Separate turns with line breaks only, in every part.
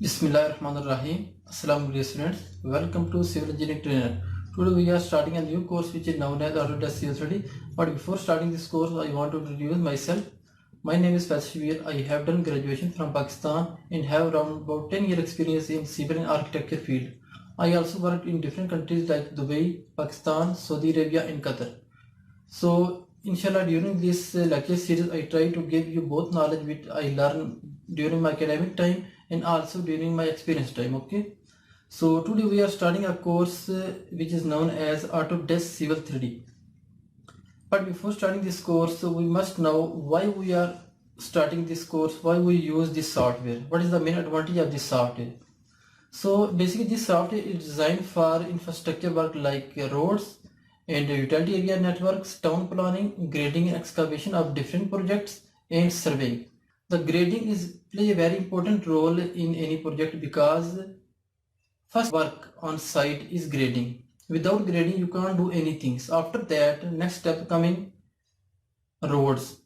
Bismillahirrahmanirrahim. Assalamu alaikum students. Welcome to Civil Engineering Trainer. Today we are starting a new course which is known as Autocad Civil. But before starting this course, I want to introduce myself. My name is Plz. I have done graduation from Pakistan and have around about 10 years experience in civil and architecture field. I also worked in different countries like Dubai, Pakistan, Saudi Arabia and Qatar. So inshallah during this lecture series I try to give you both knowledge which I learned during my academic time and also during my experience time. Okay, so today we are starting a course which is known as Autocad Civil 3D. But before starting this course, we must know why we are starting this course, why we use this software, what is the main advantage of this software. So basically this software is designed for infrastructure work like roads and utility area networks, town planning, grading and excavation of different projects and surveying. The grading play a very important role in any project because first work on site is grading. Without grading you can't do anything. So after that next step coming roads.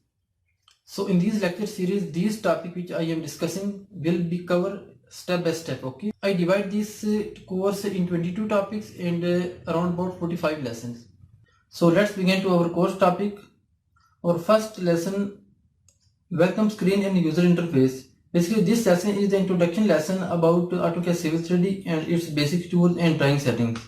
So in this lecture series these topic which I am discussing will be covered step by step. Okay, I divide this course in 22 topics and around about 45 lessons. So let's begin to our course topic. Our first lesson, welcome screen and user interface. Basically this lesson is the introduction lesson about Autocad Civil 3D and its basic tools and drawing settings.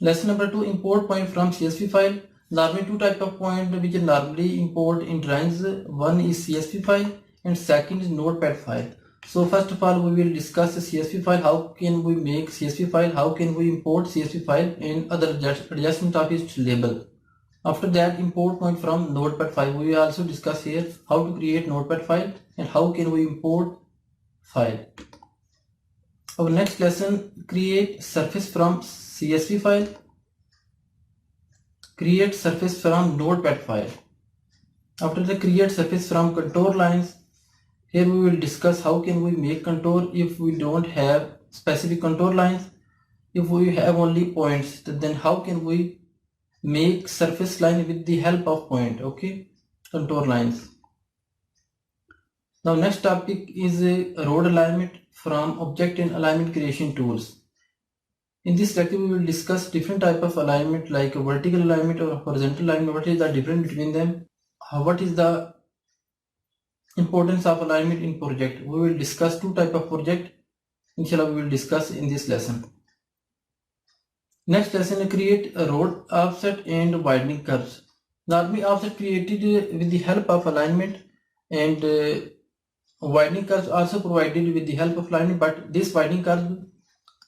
Lesson number 2, import point from CSV file. Normally two type of point which is normally import in drawings. One is CSV file and second is Notepad file. So first of all we will discuss the CSV file, how can we make CSV file, how can we import CSV file and other adjustment of its label. After that import point from Notepad file. We will also discuss here how to create Notepad file and how can we import file. Our next lesson, create surface from CSV file, create surface from Notepad file. After the create surface from contour lines, here we will discuss how can we make contour if we don't have specific contour lines. If we have only points, then how can we make surface line with the help of point. Okay, contour lines. Now next topic is road alignment from object and alignment creation tools. In this lecture we will discuss different type of alignment like vertical alignment or horizontal alignment. What is the difference between them? What is the importance of alignment in project? We will discuss two type of project. Inshallah we will discuss in this lesson. Next lesson, create a road offset and widening curves. Normally offset created with the help of alignment and widening curves also provided with the help of alignment, but this widening curve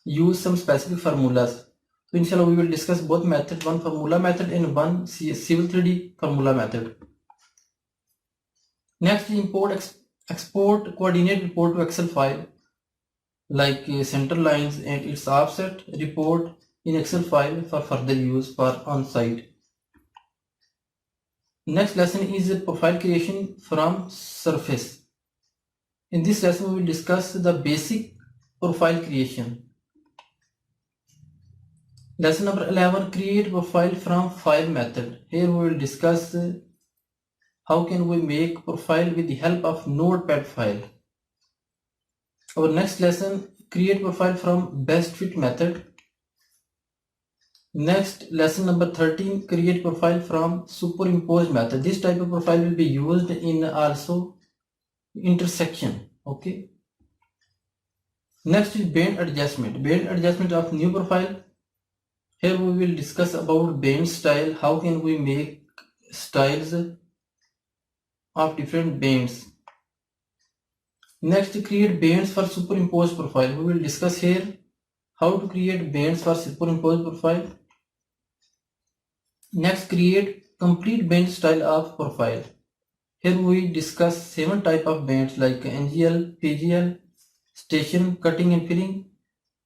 use some specific formulas. So inshallah we will discuss both methods, one formula method and one Civil 3D formula method. Next, import export coordinate report to Excel file like center lines and its offset report in Excel file for further use for on-site. Next lesson is profile creation from surface. In this lesson we will discuss the basic profile creation. Lesson number 11, create profile from file method. Here we will discuss how can we make profile with the help of Notepad file. Our next lesson, create profile from best fit method. Next, lesson number 13, create profile from superimposed method. This type of profile will be used in also intersection. Okay. Next is bend adjustment. Bend adjustment of new profile. Here we will discuss about bend style. How can we make styles of different bends. Next, create bends for superimposed profile. We will discuss here how to create bends for superimposed profile. Next, create complete bend style of profile. Here we discuss 7 type of bends like NGL, PGL, station, cutting and filling,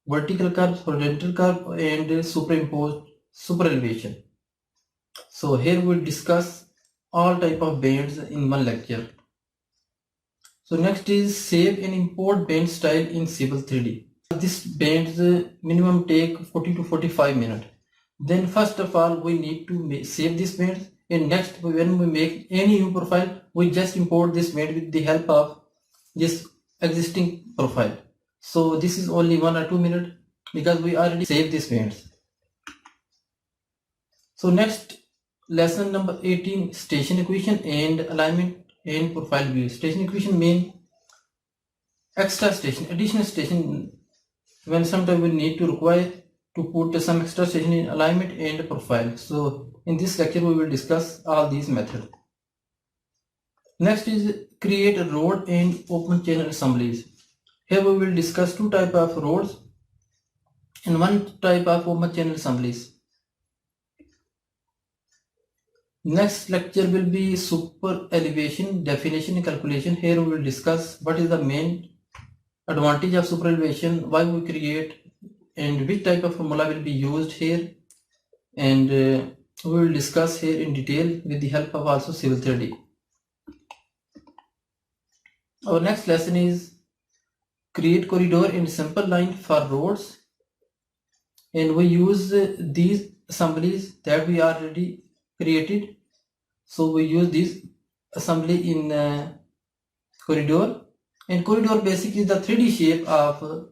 vertical curve, horizontal curve and superimposed super elevation. So here we will discuss all type of bends in one lecture. So next is save and import bend style in Civil 3D. This bends minimum take 40 to 45 minutes. Then first of all we need to save this bend, and next when we make any new profile we just import this bend with the help of this existing profile. So this is only 1 or 2 minutes because we already saved these paints. So next, lesson number 18, station equation and alignment and profile view. Station equation mean extra station, additional station, when sometime we need to require to put some extra station in alignment and profile. So in this lecture we will discuss all these methods. Next is create a road and open channel assemblies. Here we will discuss two types of roads and one type of open channel assemblies. Next lecture will be super elevation definition and calculation. Here we will discuss what is the main advantage of super elevation, why we create, and which type of formula will be used here, and we will discuss here in detail with the help of also Civil 3D. Our next lesson is create corridor and simple line for roads, and we use these assemblies that we already created. So we use this assembly in corridor, and corridor basically is the 3D shape of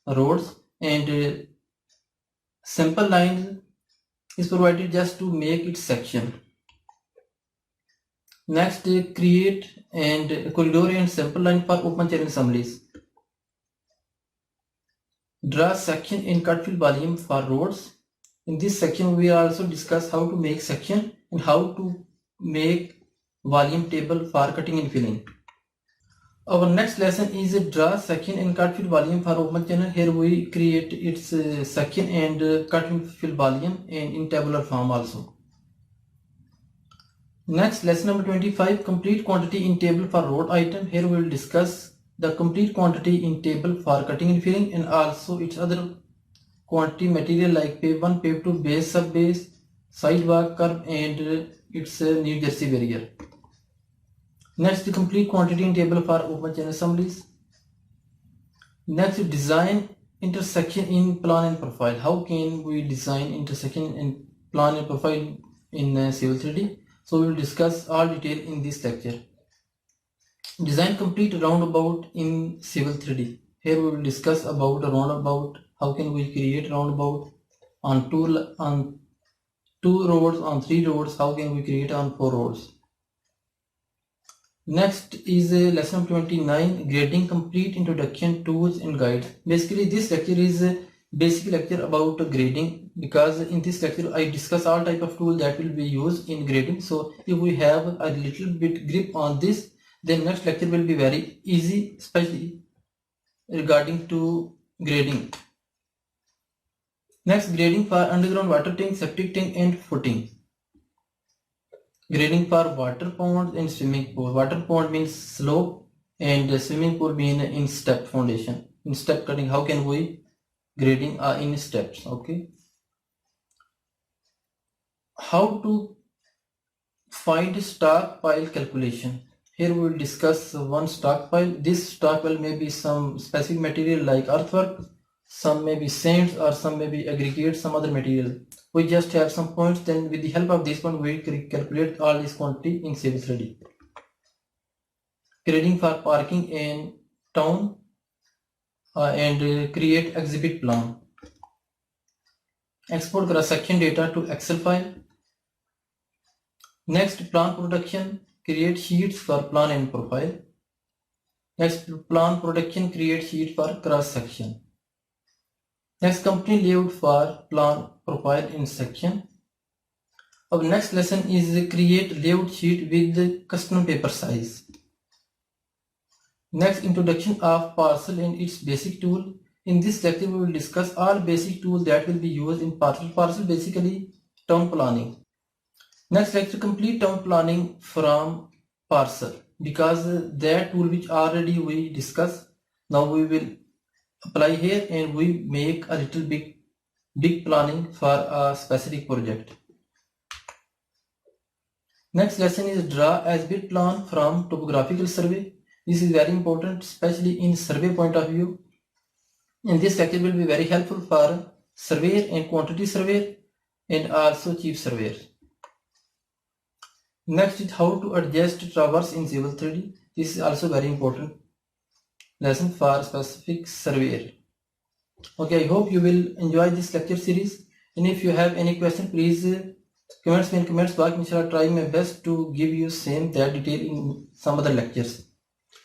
roads, and simple line is provided just to make it section. Next, create and corridor and simple line for open channel assemblies. Draw section and cut fill volume for roads. In this section we also discuss how to make section and how to make volume table for cutting and filling. Our next lesson is draw section and cut fill volume for open channel. Here we create its section and cut and fill volume and in tabular form also. Next, lesson number 25, complete quantity in table for road item. Here we will discuss the complete quantity in table for cutting and filling and also its other quantity material like pave 1, pave 2, base, sub base, sidewalk, curb, and its New Jersey barrier. Next, the complete quantity in table for open channel assemblies. Next, design intersection in plan and profile. How can we design intersection in plan and profile in Civil 3D? So we will discuss all detail in this lecture. Design complete roundabout in Civil 3D. Here we will discuss about a roundabout. How can we create roundabout on two roads, on 3 roads? How can we create on 4 roads? Next is lesson 29, grading complete introduction, tools and guides. Basically this lecture is a basic lecture about grading, because in this lecture I discuss all type of tools that will be used in grading. So if we have a little bit grip on this, then next lecture will be very easy, especially regarding to grading. Next, grading for underground water tank, septic tank and footing. Grading for water ponds and swimming pool. Water pond means slope and swimming pool mean in step foundation. In step cutting, how can we grading in steps? Okay. How to find stockpile calculation. Here we will discuss one stockpile. This stockpile may be some specific material like earthwork, some may be sands or some may be aggregate, some other material. We just have some points, then with the help of this one we calculate all this quantity in Civil 3D. Grading for parking in town and create exhibit plan. Export cross-section data to Excel file. Next, plan production, create sheets for plan and profile. Next, plan production, create sheet for cross-section. Next, company layout for plan, profile in section. Our next lesson is create layout sheet with the custom paper size. Next, introduction of Parcel and its basic tool. In this lecture we will discuss all basic tools that will be used in Parcel. Parcel basically town planning. Next lecture, complete town planning from Parcel, because that tool which already we discussed, now we will apply here and we make a little big planning for a specific project. Next lesson is draw as-built plan from topographical survey. This is very important, especially in survey point of view. And this lecture will be very helpful for surveyor and quantity surveyor and also chief surveyor. Next is how to adjust traverse in Civil 3D. This is also very important. lesson for specific surveyor. Okay, I hope you will enjoy this lecture series, and if you have any question, please comments me in comments box. Inshallah, try my best to give you same that detail in some other lectures.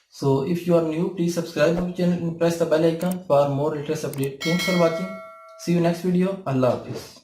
So if you are new, please subscribe to my channel and press the bell icon for more latest update. Thanks for watching. See you next video. Allah Hafiz.